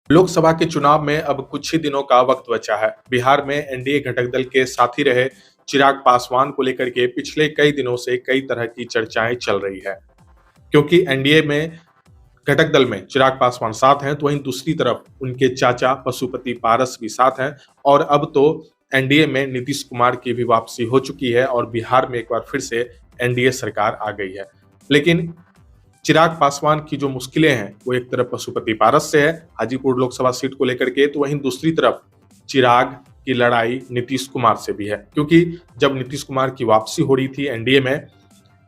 लोकसभा के चुनाव में अब कुछ ही दिनों का वक्त बचा है। बिहार में एनडीए घटक दल के साथी रहे चिराग पासवान को लेकर के पिछले कई दिनों से कई तरह की चर्चाएं चल रही है। क्योंकि एनडीए में घटक दल में चिराग पासवान साथ हैं, तो वहीं दूसरी तरफ उनके चाचा पशुपति पारस भी साथ हैं। और अब तो एनडीए में नीतीश कुमार की भी वापसी हो चुकी है और बिहार में एक बार फिर से एनडीए सरकार आ गई है। लेकिन चिराग पासवान की जो मुश्किलें हैं वो एक तरफ पशुपति पारस से है हाजीपुर लोकसभा सीट को लेकर के, तो वहीं दूसरी तरफ चिराग की लड़ाई नीतीश कुमार से भी है। क्योंकि जब नीतीश कुमार की वापसी हो रही थी एनडीए में,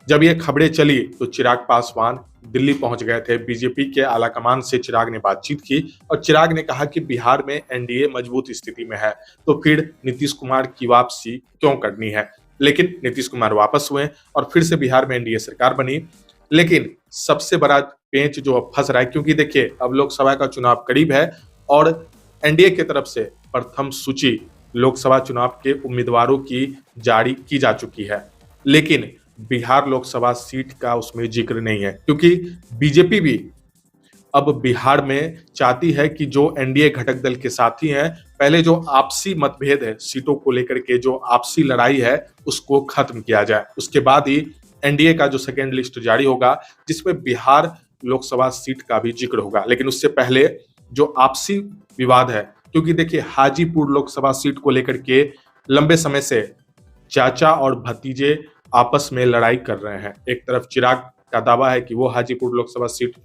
जब ये खबरें चली तो चिराग पासवान दिल्ली पहुंच गए थे। बीजेपी के आलाकमान से चिराग ने बातचीत की और चिराग ने कहा कि बिहार में एनडीए मजबूत स्थिति में है, तो फिर नीतीश कुमार की वापसी क्यों करनी है। लेकिन नीतीश कुमार वापस हुए और फिर से बिहार में एनडीए सरकार बनी। लेकिन सबसे बड़ा पेंच जो अब फंस रहा है, क्योंकि देखिए अब लोकसभा का चुनाव करीब है और एनडीए की तरफ से प्रथम सूची लोकसभा चुनाव के उम्मीदवारों की जारी की जा चुकी है। लेकिन बिहार लोकसभा सीट का उसमें जिक्र नहीं है, क्योंकि बीजेपी भी अब बिहार में चाहती है कि जो एनडीए घटक दल के साथी हैं, पहले जो आपसी मतभेद है सीटों को लेकर के, जो आपसी लड़ाई है उसको खत्म किया जाए। उसके बाद ही एनडीए का जो सेकेंड लिस्ट जारी होगा जिसमें बिहार लोकसभा सीट का भी जिक्र होगा। लेकिन उससे पहले जो आपसी विवाद है, क्योंकि देखिए हाजीपुर लोकसभा सीट को लेकर के लंबे समय से चाचा और भतीजे आपस में लड़ाई कर रहे हैं। एक तरफ चिराग का दावा है कि वो हाजीपुर लोकसभा सीट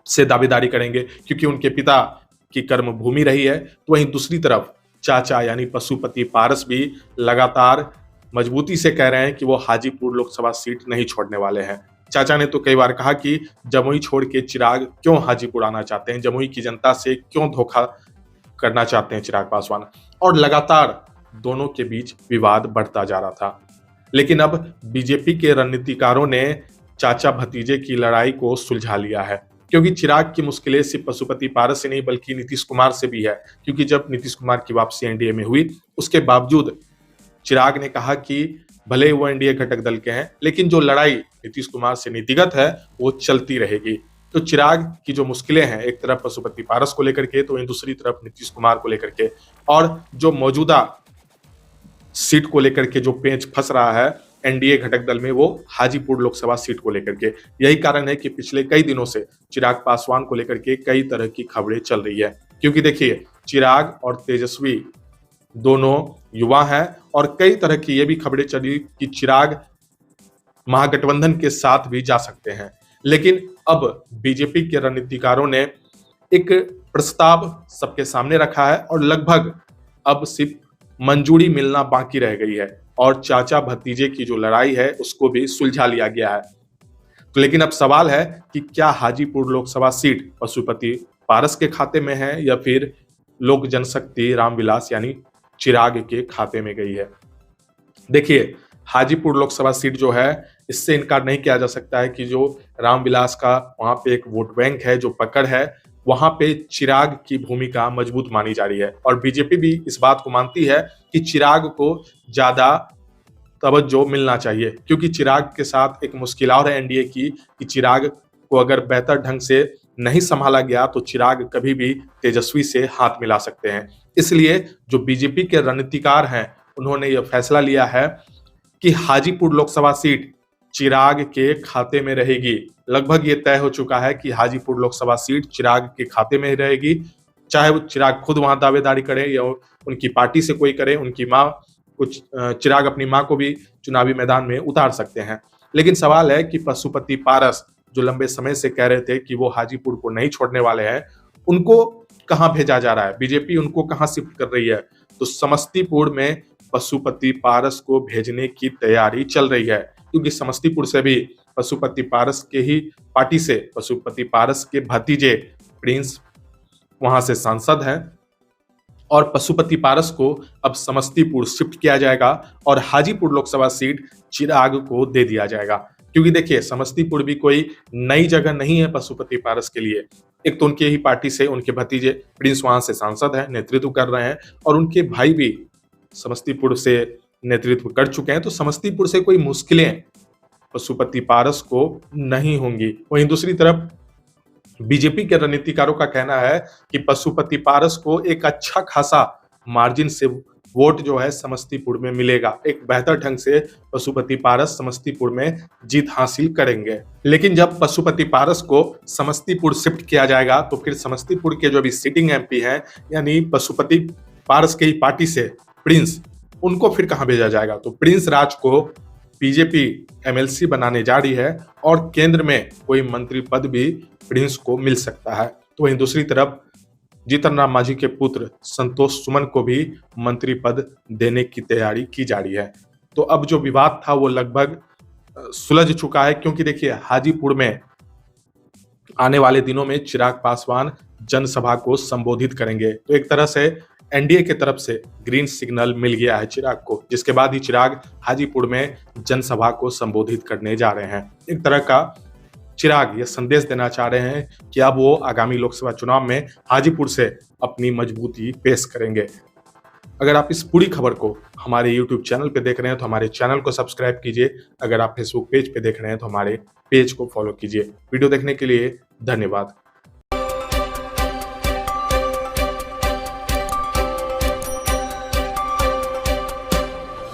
से दावेदारी करेंगे क्योंकि उनके पिता की कर्म भूमि रही है, तो वहीं दूसरी तरफ चाचा यानी पशुपति पारस भी लगातार मजबूती से कह रहे हैं कि वो हाजीपुर लोकसभा सीट नहीं छोड़ने वाले हैं। चाचा ने तो कई बार कहा कि जमुई छोड़ के चिराग क्यों हाजीपुर आना चाहते हैं, जमुई की जनता से क्यों धोखा करना चाहते हैं चिराग पासवान। और लगातार दोनों के बीच विवाद बढ़ता जा रहा था। लेकिन अब बीजेपी के रणनीतिकारों ने चाचा भतीजे की लड़ाई को सुलझा लिया है, क्योंकि चिराग की मुश्किलें सिर्फ पशुपति पारस से नहीं बल्कि नीतीश कुमार से भी है। क्योंकि जब नीतीश कुमार की वापसी एनडीए में हुई उसके बावजूद चिराग ने कहा कि भले वो एनडीए घटक दल के हैं, लेकिन जो लड़ाई नीतीश कुमार से नीतिगत है वो चलती रहेगी। तो चिराग की जो मुश्किलें हैं, एक तरफ पशुपति पारस को लेकर के, तो वहीं दूसरी तरफ नीतीश कुमार को लेकर के, और जो मौजूदा सीट को लेकर के जो पेंच फंस रहा है एनडीए घटक दल में, वो हाजीपुर लोकसभा सीट को लेकर के। यही कारण है कि पिछले कई दिनों से चिराग पासवान को लेकर के कई तरह की खबरें चल रही है। क्योंकि देखिए चिराग और तेजस्वी दोनों युवा हैं और कई तरह की ये भी खबरें चली कि चिराग महागठबंधन के साथ भी जा सकते हैं। लेकिन अब बीजेपी के रणनीतिकारों ने एक प्रस्ताव सबके सामने रखा है और लगभग अब सिर्फ मंजूरी मिलना बाकी रह गई है और चाचा भतीजे की जो लड़ाई है उसको भी सुलझा लिया गया है। तो लेकिन अब सवाल है कि क्या हाजीपुर लोकसभा सीट पशुपति पारस के खाते में है या फिर लोक जनशक्ति रामविलास यानी चिराग के खाते में गई है। देखिए हाजीपुर लोकसभा सीट जो है, इससे इनकार नहीं किया जा सकता है कि जो रामविलास का वहां पे एक वोट बैंक है, जो पकड़ है, वहां पे चिराग की भूमिका मजबूत मानी जा रही है। और बीजेपी भी इस बात को मानती है कि चिराग को ज्यादा तवज्जो मिलना चाहिए, क्योंकि चिराग के साथ एक मुश्किल और है एनडीए की कि चिराग को अगर बेहतर ढंग से नहीं संभाला गया तो चिराग कभी भी तेजस्वी से हाथ मिला सकते हैं। इसलिए जो बीजेपी के रणनीतिकार हैं उन्होंने यह फैसला लिया है कि हाजीपुर लोकसभा सीट चिराग के खाते में रहेगी। लगभग ये तय हो चुका है कि हाजीपुर लोकसभा सीट चिराग के खाते में ही रहेगी, चाहे वो चिराग खुद वहां दावेदारी करे या उनकी पार्टी से कोई करे। उनकी माँ कुछ चिराग अपनी माँ को भी चुनावी मैदान में उतार सकते हैं। लेकिन सवाल है कि पशुपति पारस जो लंबे समय से कह रहे थे कि वो हाजीपुर को नहीं छोड़ने वाले हैं, उनको कहां भेजा जा रहा है, बीजेपी उनको कहां शिफ्ट कर रही है। तो समस्तीपुर में पशुपति पारस को भेजने की तैयारी चल रही है, क्योंकि समस्तीपुर से भी पशुपति पारस के ही पार्टी से पशुपति पारस के भतीजे प्रिंस वहां से सांसद हैं और पशुपति पारस को अब समस्तीपुर शिफ्ट किया जाएगा और हाजीपुर लोकसभा सीट चिराग को दे दिया जाएगा। क्योंकि देखिए समस्तीपुर भी कोई नई जगह नहीं है पशुपति पारस के लिए। एक तो उनके ही पार्टी से उनके भतीजे प्रिंस वहां से सांसद हैं, नेतृत्व कर रहे हैं, और उनके भाई भी समस्तीपुर से नेतृत्व कर चुके हैं। तो समस्तीपुर से कोई मुश्किलें पशुपति पारस को नहीं होंगी। वहीं दूसरी तरफ बीजेपी के रणनीतिकारों का कहना है कि पशुपति पारस को एक अच्छा खासा मार्जिन से वोट जो है समस्तीपुर में मिलेगा। एक बेहतर ढंग से पशुपति पारस समस्तीपुर में जीत हासिल करेंगे। लेकिन जब पशुपति पारस को समस्तीपुर शिफ्ट किया जाएगा तो फिर समस्तीपुर के जो अभी सिटिंग एमपी हैं, यानी पशुपति पारस की पार्टी से प्रिंस, उनको फिर कहां भेजा जाएगा? तो प्रिंस राज को बीजेपी एमएलसी बनाने जा रही है और केंद्र में कोई मंत्री पद भी प्रिंस को मिल सकता है। तो वहीं दूसरी तरफ जीतन राम मांझी के पुत्र संतोष सुमन को भी मंत्री पद देने की तैयारी की जा रही है। तो अब जो विवाद था वो लगभग सुलझ चुका है, क्योंकि देखिए हाजीपुर में आने वाले दिनों में चिराग पासवान जनसभा को संबोधित करेंगे। तो एक तरह से एनडीए की तरफ से ग्रीन सिग्नल मिल गया है चिराग को, जिसके बाद ही चिराग हाजीपुर में जनसभा को संबोधित करने जा रहे हैं। एक तरह का चिराग ये संदेश देना चाह रहे हैं कि अब वो आगामी लोकसभा चुनाव में हाजीपुर से अपनी मजबूती पेश करेंगे। अगर आप इस पूरी खबर को हमारे यूट्यूब चैनल पे देख रहे हैं तो हमारे चैनल को सब्सक्राइब कीजिए। अगर आप फेसबुक पेज पे देख रहे हैं तो हमारे पेज को फॉलो कीजिए। वीडियो देखने के लिए धन्यवाद।